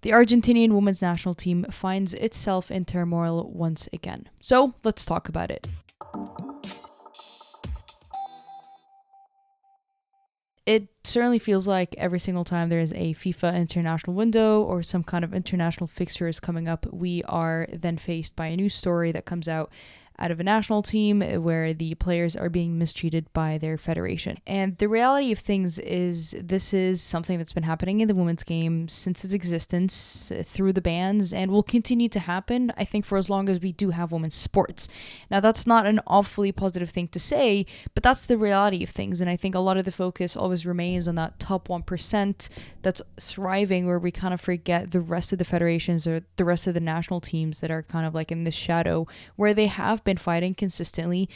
The Argentinian women's national team finds itself in turmoil once again. So let's talk about it. It certainly feels like every single time there is a FIFA international window or some kind of international fixtures coming up, we are then faced by a news story that comes out of a national team where the players are being mistreated by their federation. And the reality of things is this is something that's been happening in the women's game since its existence through the bans and will continue to happen, I think, for as long as we do have women's sports. Now, that's not an awfully positive thing to say, but that's the reality of things. And I think a lot of the focus always remains on that top 1% that's thriving, where we kind of forget the rest of the federations or the rest of the national teams that are kind of like in the shadow, where they have been fighting consistently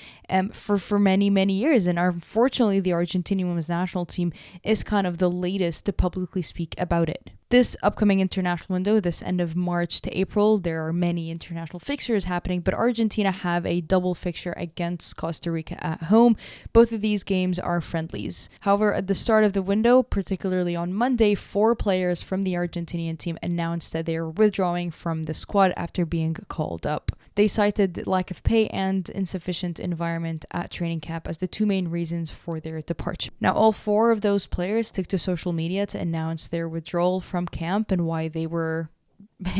for many years. And unfortunately, the Argentinian women's national team is kind of the latest to publicly speak about it. This upcoming international window, this end of March to April, there are many international fixtures happening, but Argentina have a double fixture against Costa Rica at home. Both of these games are friendlies. However, at the start of the window, particularly on Monday, 4 players from the Argentinian team announced that they are withdrawing from the squad after being called up. They cited lack of pay and insufficient environment at training camp as the 2 main reasons for their departure. Now, all 4 of those players took to social media to announce their withdrawal from camp and why they were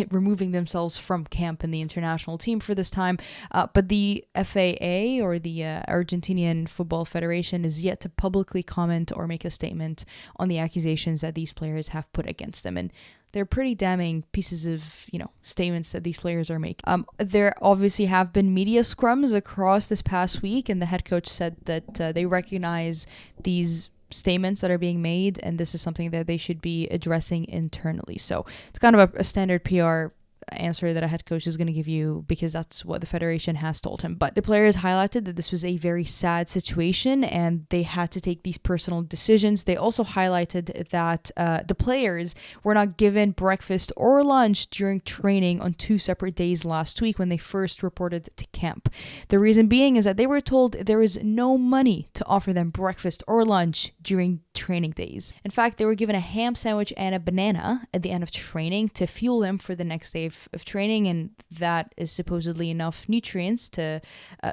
removing themselves from camp in the international team for this time. But the FAA, or the Argentinian Football Federation, is yet to publicly comment or make a statement on the accusations that these players have put against them. And they're pretty damning pieces of, statements that these players are making. There obviously have been media scrums across this past week, and the head coach said that they recognize these statements that are being made, and this is something that they should be addressing internally. So it's kind of a standard PR answer that a head coach is going to give you, because that's what the federation has told him. But the players highlighted that this was a very sad situation and they had to take these personal decisions. They also highlighted that the players were not given breakfast or lunch during training on 2 separate days last week when they first reported to camp. The reason being is that they were told there is no money to offer them breakfast or lunch during training days. In fact, they were given a ham sandwich and a banana at the end of training to fuel them for the next day of training, and that is supposedly enough nutrients to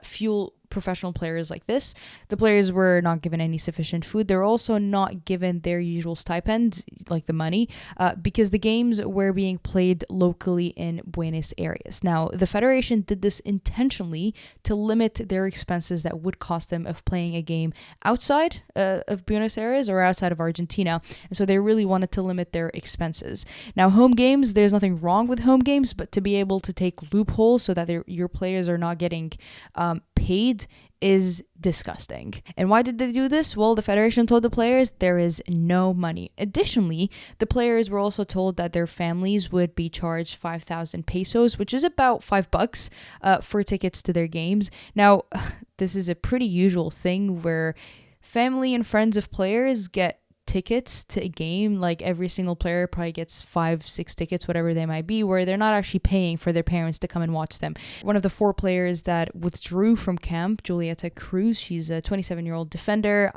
fuel professional players like this. The players were not given any sufficient food. They're also not given their usual stipend, like the money, because the games were being played locally in Buenos Aires. Now, the federation did this intentionally to limit their expenses that would cost them of playing a game outside of Buenos Aires or outside of Argentina. And so they really wanted to limit their expenses. Now, home games, there's nothing wrong with home games, but to be able to take loopholes so that your players are not getting paid is disgusting. And why did they do this? Well, the federation told the players there is no money. Additionally, the players were also told that their families would be charged 5,000 pesos, which is about $5 for tickets to their games. Now, this is a pretty usual thing where family and friends of players get tickets to a game. Like every single player probably gets 5-6 tickets, whatever they might be, where they're not actually paying for their parents to come and watch them. One of the 4 players that withdrew from camp, Julieta Cruz, she's a 27-year-old defender.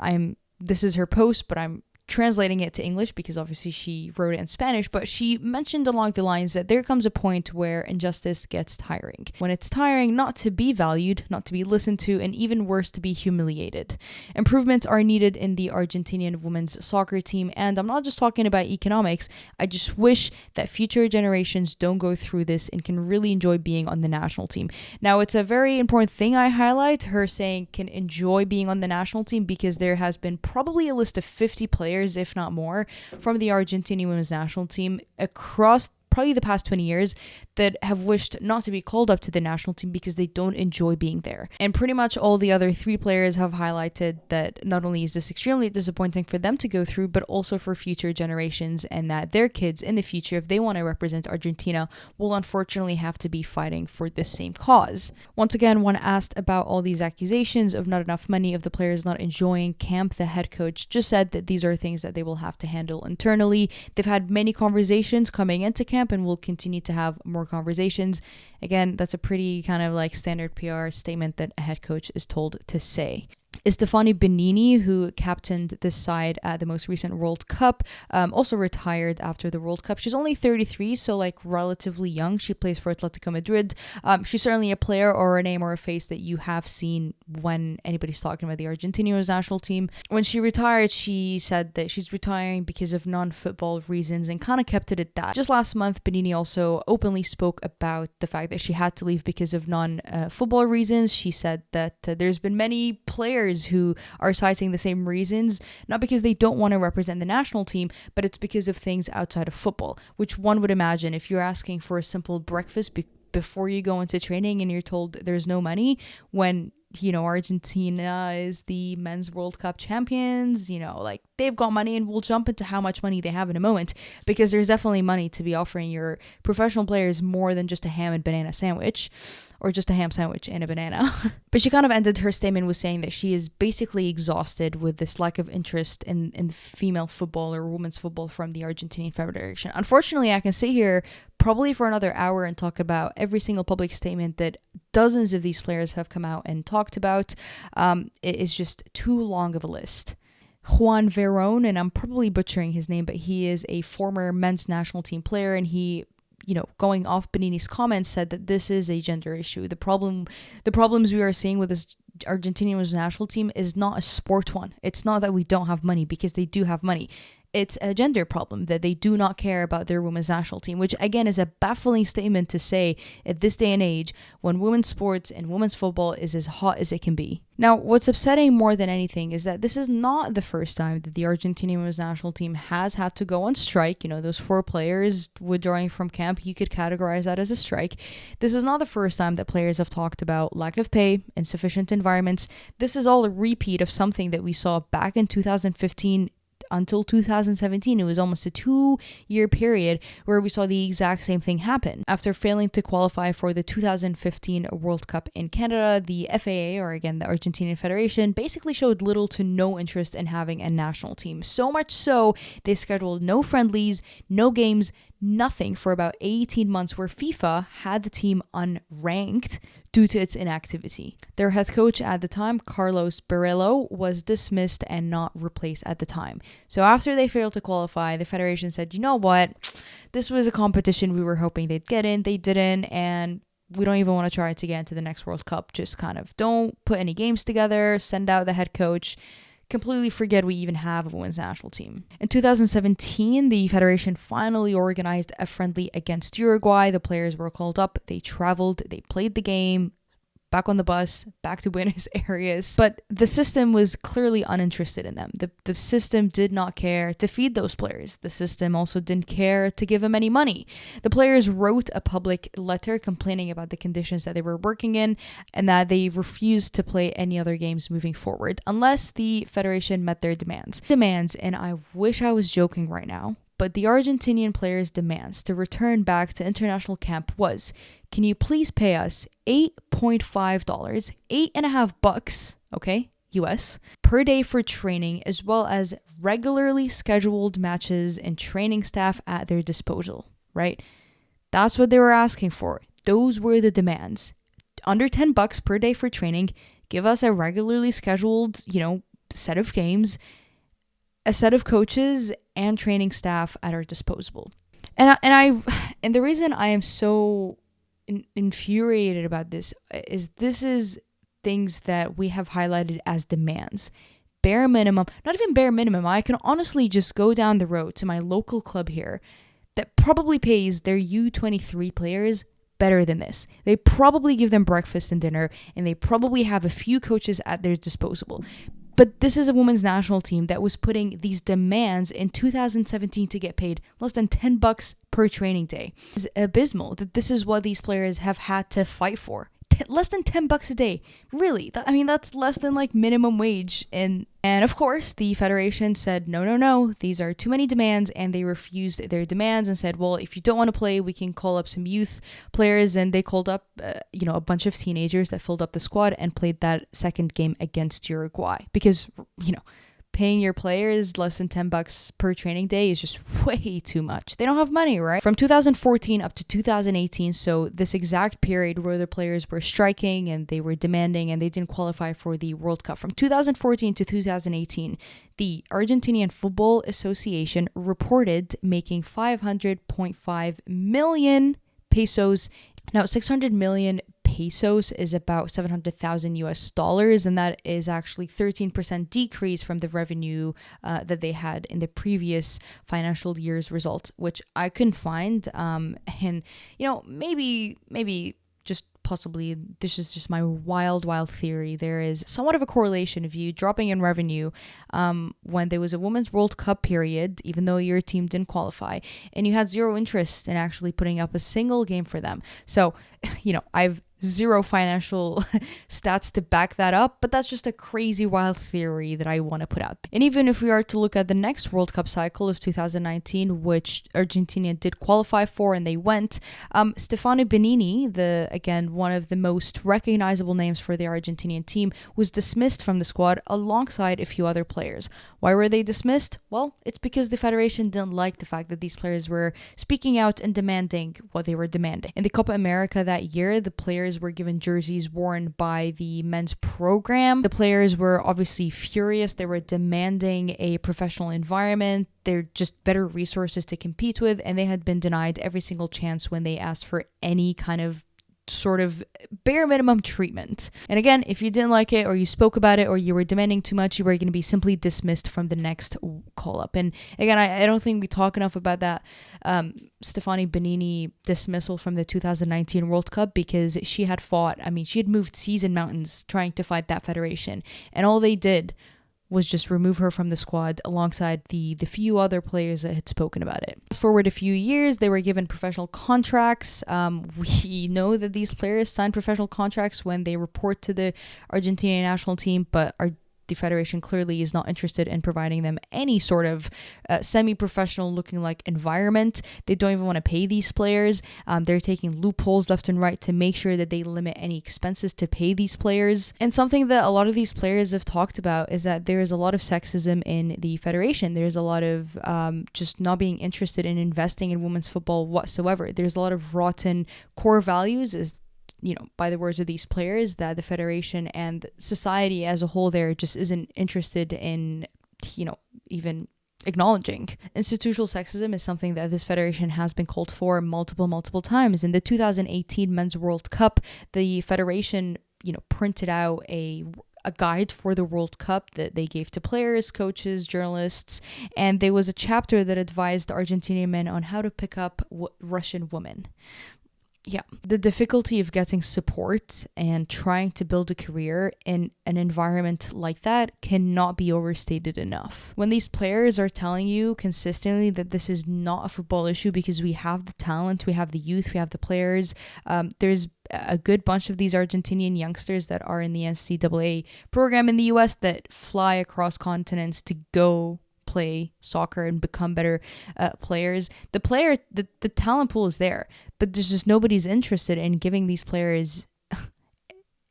This is her post, but I'm translating it to English because obviously she wrote it in Spanish, but she mentioned along the lines that there comes a point where injustice gets tiring. When it's tiring not to be valued, not to be listened to, and even worse, to be humiliated. Improvements are needed in the Argentinian women's soccer team, and I'm not just talking about economics. I just wish that future generations don't go through this and can really enjoy being on the national team. Now, it's a very important thing I highlight, her saying can enjoy being on the national team, because there has been probably a list of 50 players, if not more, from the Argentinian women's national team across probably the past 20 years that have wished not to be called up to the national team because they don't enjoy being there. And pretty much all the other 3 players have highlighted that not only is this extremely disappointing for them to go through, but also for future generations, and that their kids in the future, if they want to represent Argentina, will unfortunately have to be fighting for this same cause. Once again, when asked about all these accusations of not enough money, of the players not enjoying camp, the head coach just said that these are things that they will have to handle internally. They've had many conversations coming into camp and will continue to have more conversations. Again, that's a pretty kind of like standard PR statement that a head coach is told to say. Stefani Benini, who captained this side at the most recent World Cup, also retired after the World Cup. She's only 33, so like relatively young. She plays for Atletico Madrid. She's certainly a player or a name or a face that you have seen when anybody's talking about the Argentinian national team. When she retired, she said that she's retiring because of non-football reasons and kind of kept it at that. Just last month, Benini also openly spoke about the fact that she had to leave because of non-football reasons. She said that there's been many players who are citing the same reasons, not because they don't want to represent the national team, but it's because of things outside of football, which one would imagine if you're asking for a simple breakfast before you go into training and you're told there's no money when, you know, Argentina is the men's World Cup champions, you know, like they've got money, and we'll jump into how much money they have in a moment, because there's definitely money to be offering your professional players more than just a ham and banana sandwich, or just a ham sandwich and a banana. But she kind of ended her statement with saying that she is basically exhausted with this lack of interest in female football or women's football from the Argentinian Federation. Unfortunately, I can sit here probably for another hour and talk about every single public statement that dozens of these players have come out and talked about. It is just too long of a list. Juan Verón, and I'm probably butchering his name, but he is a former men's national team player, and he, you know, going off Benini's comments, said that this is a gender issue. The problems we are seeing with this Argentinian national team is not a sport one. It's not that we don't have money, because they do have money. It's a gender problem, that they do not care about their women's national team, which again is a baffling statement to say at this day and age when women's sports and women's football is as hot as it can be. Now, what's upsetting more than anything is that this is not the first time that the Argentinian women's national team has had to go on strike. You know, those 4 players withdrawing from camp, you could categorize that as a strike. This is not the first time that players have talked about lack of pay, insufficient environments. This is all a repeat of something that we saw back in 2015 until 2017. It was almost a 2-year period where we saw the exact same thing happen. After failing to qualify for the 2015 World Cup in Canada, the FAA, or again the Argentinian Federation, basically showed little to no interest in having a national team. So much so, they scheduled no friendlies, no games, nothing for about 18 months, where FIFA had the team unranked due to its inactivity. Their head coach at the time, Carlos Barello, was dismissed and not replaced at the time. So after they failed to qualify, the federation said, you know what, this was a competition we were hoping they'd get in, they didn't, and we don't even want to try to get into the next World Cup. Just kind of don't put any games together, send out the head coach, completely forget we even have a women's national team. In 2017, the federation finally organized a friendly against Uruguay. The players were called up, they traveled, they played the game, back on the bus, back to Buenos Aires. But the system was clearly uninterested in them. The system did not care to feed those players. The system also didn't care to give them any money. The players wrote a public letter complaining about the conditions that they were working in, and that they refused to play any other games moving forward unless the federation met their demands. And I wish I was joking right now, but the Argentinian players' demands to return back to international camp was, can you please pay us $8.5, $8.50, okay, US, per day for training, as well as regularly scheduled matches and training staff at their disposal, right? That's what they were asking for. Those were the demands. Under $10 per day for training, give us a regularly scheduled, set of games, a set of coaches and training staff at our disposal. And the reason I am so infuriated about this is things that we have highlighted as demands. Bare minimum, not even bare minimum. I can honestly just go down the road to my local club here that probably pays their U23 players better than this. They probably give them breakfast and dinner, and they probably have a few coaches at their disposal. But this is a women's national team that was putting these demands in 2017 to get paid less than $10 per training day. It's abysmal that this is what these players have had to fight for. Less than $10 a day. Really? That's less than like minimum wage. And of course, the federation said, no, these are too many demands, and they refused their demands and said, well, if you don't want to play, we can call up some youth players. And they called up, a bunch of teenagers that filled up the squad and played that second game against Uruguay. Because, paying your players less than $10 per training day is just way too much. They don't have money, right? From 2014 up to 2018, so this exact period where the players were striking and they were demanding and they didn't qualify for the World Cup. From 2014 to 2018, the Argentinian Football Association reported making 500.5 million pesos. Now, 600 million pesos is about 700,000 US dollars, and that is actually 13% decrease from the revenue that they had in the previous financial year's results, which I couldn't find. And maybe just possibly this is just my wild theory. There is somewhat of a correlation of you dropping in revenue when there was a Women's World Cup period, even though your team didn't qualify, and you had zero interest in actually putting up a single game for them. So, I've zero financial stats to back that up, but that's just a crazy wild theory that I want to put out. And even if we are to look at the next World Cup cycle of 2019, which Argentina did qualify for and they went, Stefano Benini, one of the most recognizable names for the Argentinian team, was dismissed from the squad alongside a few other players. Why were they dismissed? Well, it's because the federation didn't like the fact that these players were speaking out and demanding what they were demanding. In the Copa America that year, the players were given jerseys worn by the men's program. The players were obviously furious. They were demanding a professional environment. They're just better resources to compete with, and they had been denied every single chance when they asked for any kind of sort of bare minimum treatment. And again, if you didn't like it or you spoke about it or you were demanding too much, you were going to be simply dismissed from the next call up. And again, I don't think we talk enough about that Stefano Benini dismissal from the 2019 World Cup, because she had moved seas and mountains trying to fight that federation, and all they did was just remove her from the squad alongside the few other players that had spoken about it. Fast forward a few years, they were given professional contracts. We know that these players signed professional contracts when they report to the Argentinian national team, but the federation clearly is not interested in providing them any sort of semi-professional looking like environment. They don't even want to pay these players. They're taking loopholes left and right to make sure that they limit any expenses to pay these players. And something that a lot of these players have talked about is that there is a lot of sexism in the federation. There's a lot of just not being interested in investing in women's football whatsoever. There's a lot of rotten core values, by the words of these players, that the federation and society as a whole there just isn't interested in, even acknowledging. Institutional sexism is something that this federation has been called for multiple times. In the 2018 Men's World Cup, the federation, printed out a guide for the World Cup that they gave to players, coaches, journalists, and there was a chapter that advised Argentinian men on how to pick up Russian women. Yeah, the difficulty of getting support and trying to build a career in an environment like that cannot be overstated enough. When these players are telling you consistently that this is not a football issue because we have the talent, we have the youth, we have the players, there's a good bunch of these Argentinian youngsters that are in the NCAA program in the US that fly across continents to go play soccer and become better players. The talent pool is there, but there's just nobody's interested in giving these players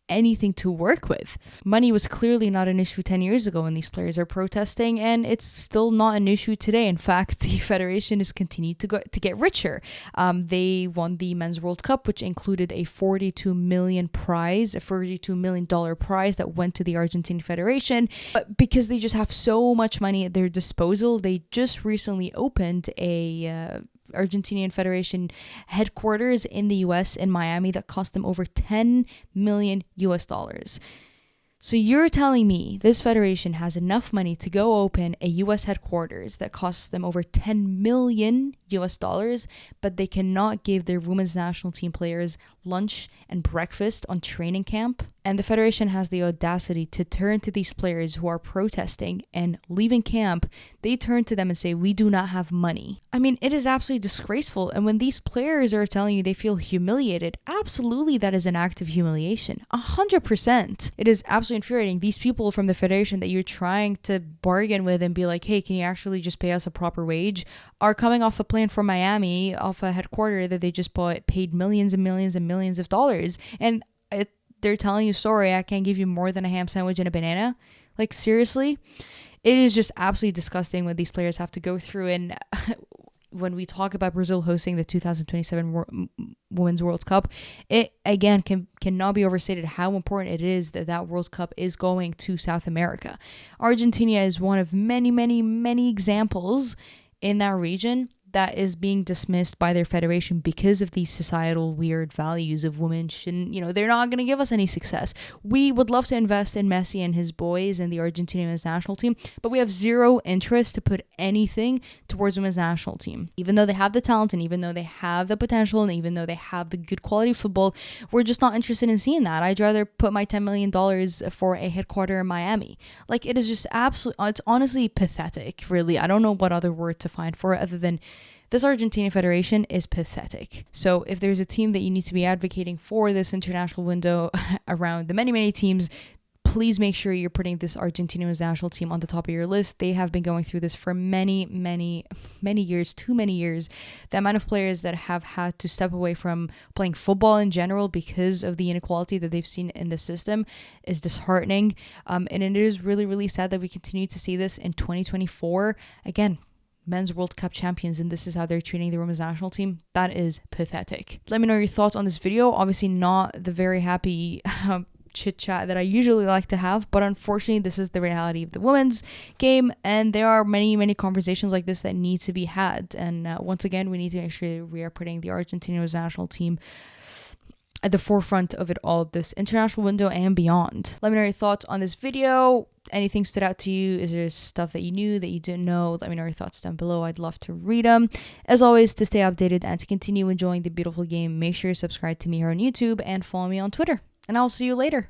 anything to work with. Money was clearly not an issue 10 years ago when these players are protesting, and it's still not an issue today. In fact, the federation has continued to get richer. They won the Men's World Cup, which included a $42 million prize that went to the Argentine Federation. But because they just have so much money at their disposal, they just recently opened a Argentinian Federation headquarters in the US in Miami that cost them over $10 million US dollars. So you're telling me this federation has enough money to go open a US headquarters that costs them over $10 million US dollars, but they cannot give their women's national team players lunch and breakfast on training camp? And the federation has the audacity to turn to these players who are protesting and leaving camp. They turn to them and say, we do not have money. I mean, it is absolutely disgraceful. And when these players are telling you they feel humiliated, absolutely that is an act of humiliation. 100%. It is absolutely infuriating. These people from the federation that you're trying to bargain with and be like, hey, can you actually just pay us a proper wage, are coming off a plane from Miami, off a headquarter that they just paid millions and millions and millions of dollars. And they're telling you, sorry, I can't give you more than a ham sandwich and a banana. Like, seriously? It is just absolutely disgusting what these players have to go through. And when we talk about Brazil hosting the 2027 Women's World Cup, it again cannot be overstated how important it is that World Cup is going to South America. Argentina is one of many, many, many examples in that region that is being dismissed by their federation because of these societal weird values of women shouldn't, they're not going to give us any success. We would love to invest in Messi and his boys and the Argentinian women's national team, but we have zero interest to put anything towards women's national team. Even though they have the talent and even though they have the potential and even though they have the good quality football, we're just not interested in seeing that. I'd rather put my $10 million for a headquarter in Miami. Like, it is just it's honestly pathetic, really. I don't know what other word to find for it other than this Argentina Federation is pathetic. So if there's a team that you need to be advocating for this international window around the many, many teams, please make sure you're putting this Argentina national team on the top of your list. They have been going through this for many, many, many years, too many years. The amount of players that have had to step away from playing football in general because of the inequality that they've seen in the system is disheartening. And it is really, really sad that we continue to see this in 2024. Again, men's World Cup champions, and this is how they're treating the women's national team. That is pathetic. Let me know your thoughts on this video. Obviously not the very happy chit chat that I usually like to have, but unfortunately this is the reality of the women's game, and there are many, many conversations like this that need to be had. And once again, we need to make sure we are putting the Argentina national team at the forefront of it all, this international window and beyond. Let me know your thoughts on this video. Anything stood out to you? Is there stuff that you knew that you didn't know? Let me know your thoughts down below. I'd love to read them. As always, to stay updated and to continue enjoying the beautiful game, make sure you subscribe to me here on YouTube and follow me on Twitter. And I'll see you later.